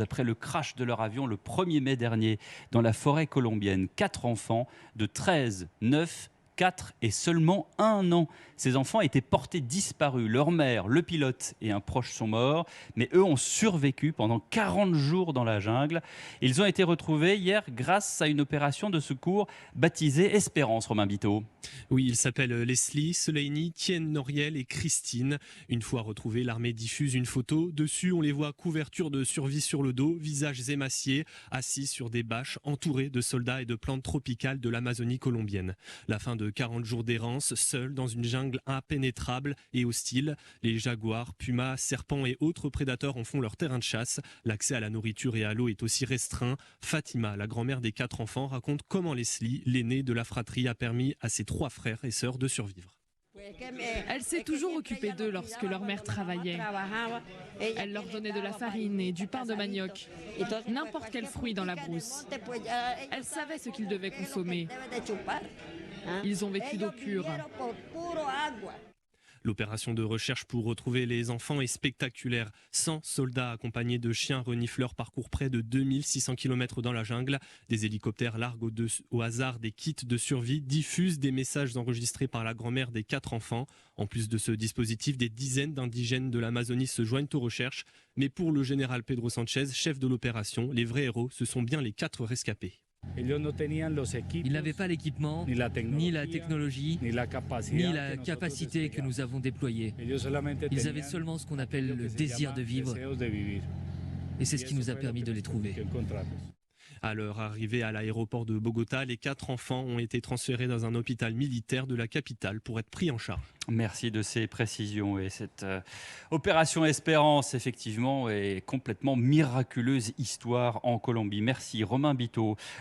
après le crash de leur avion le 1er mai dernier dans la forêt colombienne. 4 enfants de 13, 9, 4 et seulement 1 an. Ces enfants étaient portés disparus. Leur mère, le pilote et un proche sont morts, mais eux ont survécu pendant 40 jours dans la jungle. Ils ont été retrouvés hier grâce à une opération de secours baptisée Espérance, Romain Biteau. Oui, ils s'appellent Leslie, Soleini, Tienne, Noriel et Christine. Une fois retrouvés, l'armée diffuse une photo. Dessus, on les voit couverture de survie sur le dos, visages émaciés, assis sur des bâches, entourés de soldats et de plantes tropicales de l'Amazonie colombienne. La fin de 40 jours d'errance, seuls dans une jungle impénétrable et hostile. Les jaguars, pumas, serpents et autres prédateurs en font leur terrain de chasse. L'accès à la nourriture et à l'eau est aussi restreint. Fatima, la grand-mère des 4 enfants, raconte comment Leslie, l'aînée de la fratrie, a permis à ses 3 frères et sœurs de survivre. Elle s'est toujours occupée d'eux lorsque leur mère travaillait. Elle leur donnait de la farine et du pain de manioc, n'importe quel fruit dans la brousse. Elle savait ce qu'ils devaient consommer. Ils ont vécu d'eau pure. L'opération de recherche pour retrouver les enfants est spectaculaire. 100 soldats accompagnés de chiens renifleurs parcourent près de 2600 km dans la jungle. Des hélicoptères larguent au hasard des kits de survie, diffusent des messages enregistrés par la grand-mère des 4 enfants. En plus de ce dispositif, des dizaines d'indigènes de l'Amazonie se joignent aux recherches. Mais pour le général Pedro Sanchez, chef de l'opération, les vrais héros, ce sont bien les 4 rescapés. Ils n'avaient pas l'équipement, ni la technologie, ni la capacité que nous avons déployée. Ils avaient seulement ce qu'on appelle le désir de vivre. Et c'est ce qui nous a permis de les trouver. À leur arrivée à l'aéroport de Bogota, les 4 enfants ont été transférés dans un hôpital militaire de la capitale pour être pris en charge. Merci de ces précisions. Et cette opération Espérance, effectivement, est complètement miraculeuse histoire en Colombie. Merci Romain Biteau.